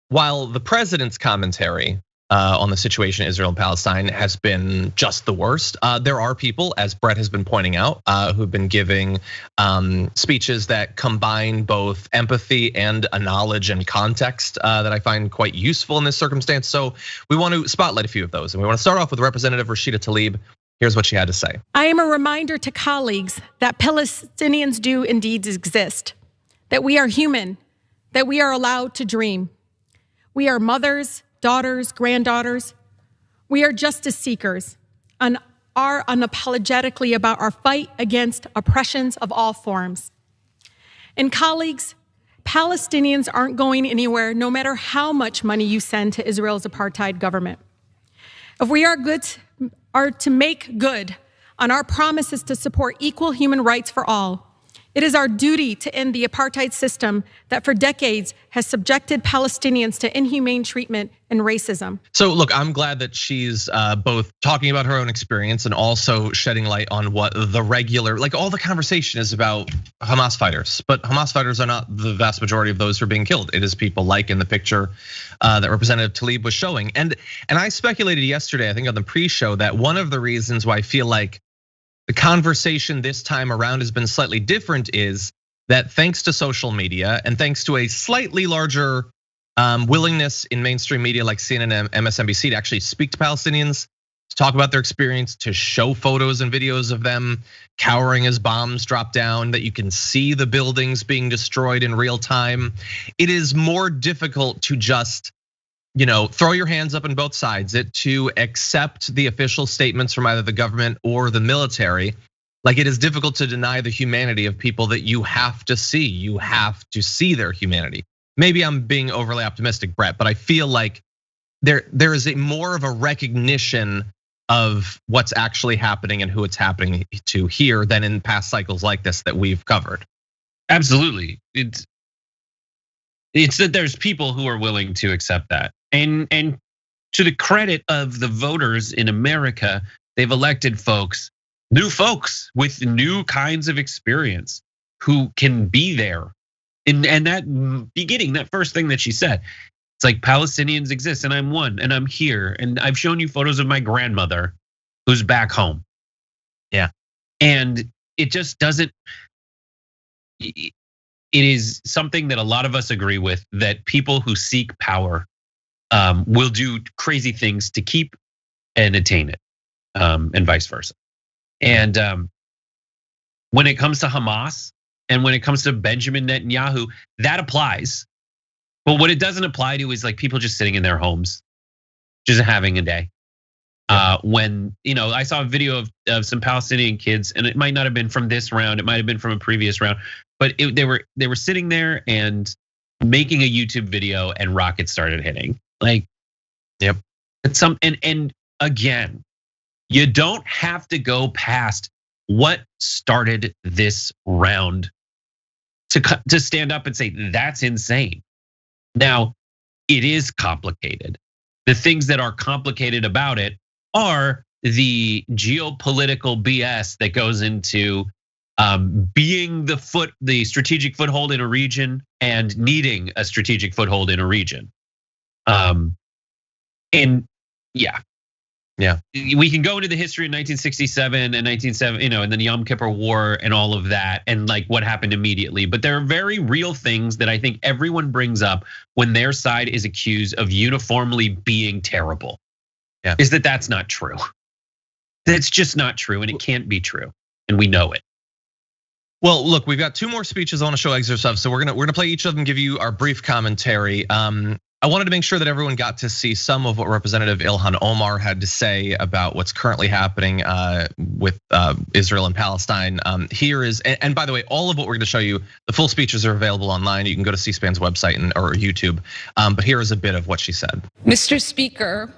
while the president's commentary on the situation in Israel and Palestine has been just the worst, there are people, as Brett has been pointing out, who've been giving speeches that combine both empathy and a knowledge and context that I find quite useful in this circumstance. So we want to spotlight a few of those, and we want to start off with Representative Rashida Tlaib. Here's what she had to say. I am a reminder to colleagues that Palestinians do indeed exist, that we are human, that we are allowed to dream. We are mothers, daughters, granddaughters. We are justice seekers and are unapologetically about our fight against oppressions of all forms. And colleagues, Palestinians aren't going anywhere no matter how much money you send to Israel's apartheid government. If we are to make good on our promises to support equal human rights for all, it is our duty to end the apartheid system that for decades has subjected Palestinians to inhumane treatment and racism. So look, I'm glad that she's both talking about her own experience and also shedding light on what the regular, like all the conversation is about Hamas fighters, but Hamas fighters are not the vast majority of those who are being killed. It is people like in the picture that Representative Tlaib was showing. And I speculated yesterday, I think on the pre-show, that one of the reasons why I feel like the conversation this time around has been slightly different is that thanks to social media and thanks to a slightly larger willingness in mainstream media like CNN and MSNBC to actually speak to Palestinians, to talk about their experience, to show photos and videos of them cowering as bombs drop down, that you can see the buildings being destroyed in real time. It is more difficult to just throw your hands up on both sides, to accept the official statements from either the government or the military. Like, it is difficult to deny the humanity of people that you have to see. You have to see their humanity. Maybe I'm being overly optimistic, Brett, but I feel like there is a more of a recognition of what's actually happening and who it's happening to here than in past cycles like this that we've covered. Absolutely. It's that there's people who are willing to accept that. And to the credit of the voters in America, they've elected new folks with new kinds of experience who can be there. And that beginning, that first thing that she said, it's like Palestinians exist and I'm one and I'm here. And I've shown you photos of my grandmother who's back home. Yeah. And it just doesn't, it is something that a lot of us agree with, that people who seek power will do crazy things to keep and attain it, and vice versa. And when it comes to Hamas and when it comes to Benjamin Netanyahu, that applies. But what it doesn't apply to is like people just sitting in their homes, just having a day. When I saw a video of some Palestinian kids, and it might not have been from this round, it might have been from a previous round, but they were sitting there and making a YouTube video, and rockets started hitting. Like, yep. And again, you don't have to go past what started this round to stand up and say that's insane. Now, it is complicated. The things that are complicated about it are the geopolitical BS that goes into being the strategic foothold in a region and needing a strategic foothold in a region. And yeah, we can go into the history of 1967 and 1970, and then the Yom Kippur War and all of that, and like what happened immediately. But there are very real things that I think everyone brings up when their side is accused of uniformly being terrible. Yeah. Is that that's not true? That's just not true, and it can't be true, and we know it. Well, look, we've got two more speeches I want to show excerpts of, so we're gonna play each of them, give you our brief commentary. I wanted to make sure that everyone got to see some of what Representative Ilhan Omar had to say about what's currently happening with Israel and Palestine. Here is, and by the way, all of what we're going to show you, the full speeches are available online. You can go to C-SPAN's website or YouTube. But here is a bit of what she said. Mr. Speaker,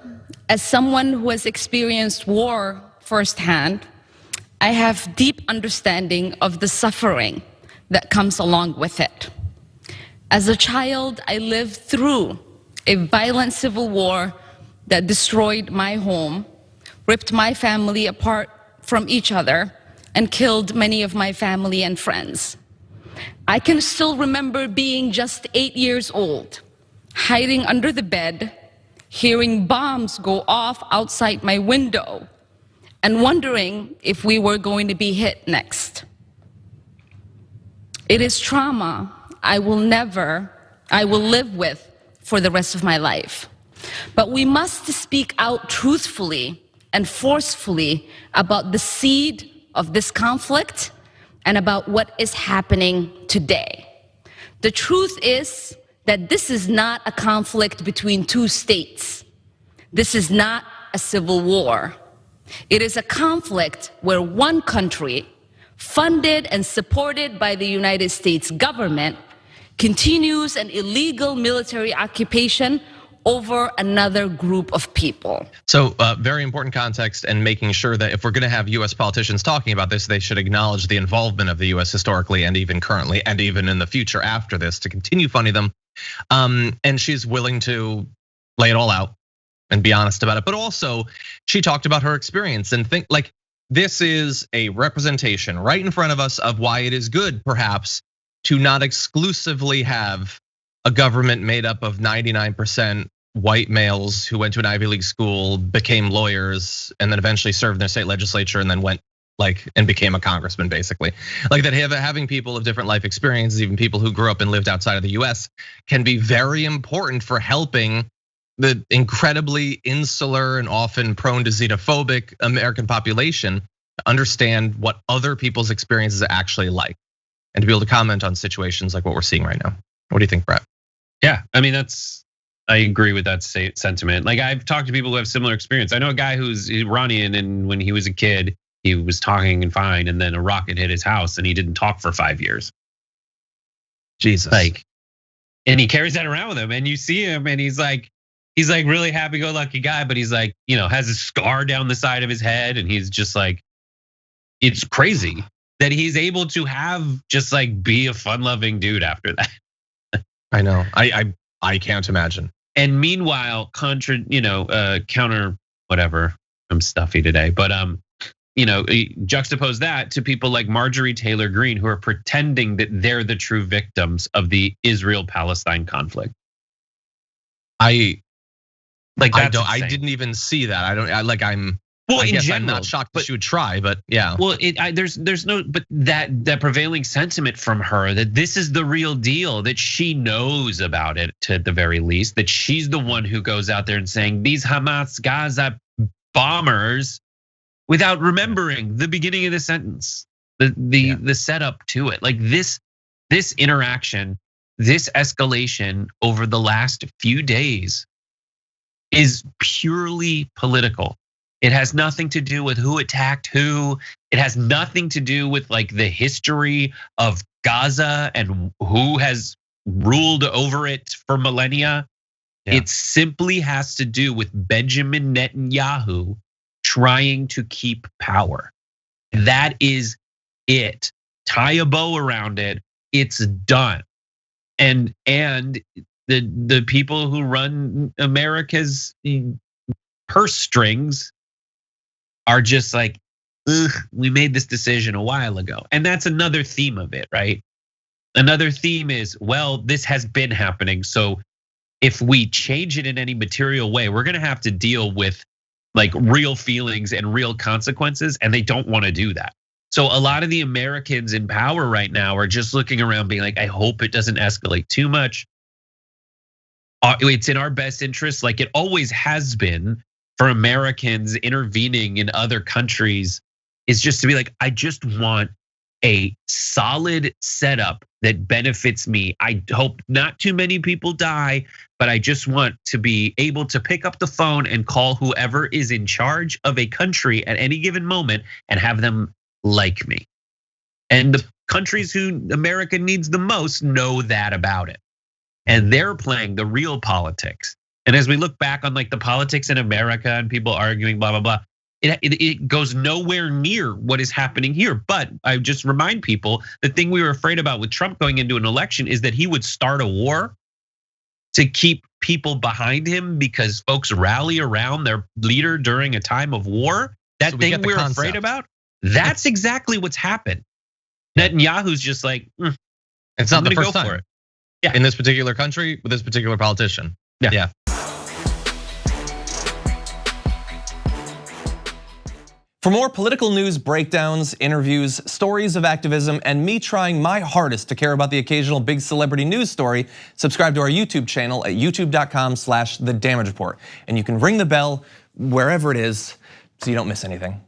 as someone who has experienced war firsthand, I have deep understanding of the suffering that comes along with it. As a child, I lived through a violent civil war that destroyed my home, ripped my family apart from each other, and killed many of my family and friends. I can still remember being just 8 years old hiding under the bed, hearing bombs go off outside my window, and wondering if we were going to be hit next. It is trauma I will live with for the rest of my life. But we must speak out truthfully and forcefully about the seed of this conflict and about what is happening today. The truth is that this is not a conflict between two states. This is not a civil war. It is a conflict where one country, funded and supported by the United States government, continues an illegal military occupation over another group of people. So very important context, and making sure that if we're gonna have US politicians talking about this, they should acknowledge the involvement of the US historically and even currently and even in the future after this to continue funding them. And she's willing to lay it all out and be honest about it. But also she talked about her experience and think like this is a representation right in front of us of why it is good perhaps to not exclusively have a government made up of 99% white males who went to an Ivy League school, became lawyers, and then eventually served in their state legislature and then went and became a congressman basically. Like that having people of different life experiences, even people who grew up and lived outside of the US, can be very important for helping the incredibly insular and often prone to xenophobic American population to understand what other people's experiences are actually like and to be able to comment on situations like what we're seeing right now. What do you think, Brett? Yeah, I mean, I agree with that sentiment. Like I've talked to people who have similar experience. I know a guy who's Iranian, and when he was a kid, he was talking and fine, and then a rocket hit his house, and he didn't talk for 5 years. Jesus. And he carries that around with him, and you see him, and he's like really happy-go-lucky guy, but he's like, has a scar down the side of his head, and he's just like, it's crazy that he's able to have just be a fun-loving dude after that. I know. I can't imagine. And meanwhile, counter whatever. I'm stuffy today, but juxtapose that to people like Marjorie Taylor Greene who are pretending that they're the true victims of the Israel-Palestine conflict. I didn't even see that. I guess I'm not shocked that she would try, but yeah. Well, there's no, but that prevailing sentiment from her that this is the real deal, that she knows about it to the very least, that she's the one who goes out there and saying these Hamas Gaza bombers, without remembering the beginning of the sentence, the setup to it. Like this interaction, this escalation over the last few days is purely political. It has nothing to do with who attacked who. It has nothing to do with the history of Gaza and who has ruled over it for millennia. Yeah. It simply has to do with Benjamin Netanyahu trying to keep power. That is it. Tie a bow around it. It's done. And the people who run America's purse strings are just like, ugh, we made this decision a while ago. And that's another theme of it, right? Another theme is, well, this has been happening. So if we change it in any material way, we're gonna have to deal with real feelings and real consequences, and they don't wanna do that. So a lot of the Americans in power right now are just looking around being like, I hope it doesn't escalate too much. It's in our best interest, like it always has been, for Americans intervening in other countries, is just to be like, I just want a solid setup that benefits me. I hope not too many people die, but I just want to be able to pick up the phone and call whoever is in charge of a country at any given moment and have them like me. And the countries who America needs the most know that about it. And they're playing the real politics. And as we look back on the politics in America and people arguing, blah, blah, blah, it goes nowhere near what is happening here. But I just remind people, the thing we were afraid about with Trump going into an election is that he would start a war to keep people behind him because folks rally around their leader during a time of war. That so thing we're afraid about, that's exactly what's happened. Netanyahu's just like, it's not the first time. in this particular country with this particular politician. Yeah. For more political news breakdowns, interviews, stories of activism, and me trying my hardest to care about the occasional big celebrity news story, subscribe to our YouTube channel at youtube.com/thedamagereport. And you can ring the bell wherever it is so you don't miss anything.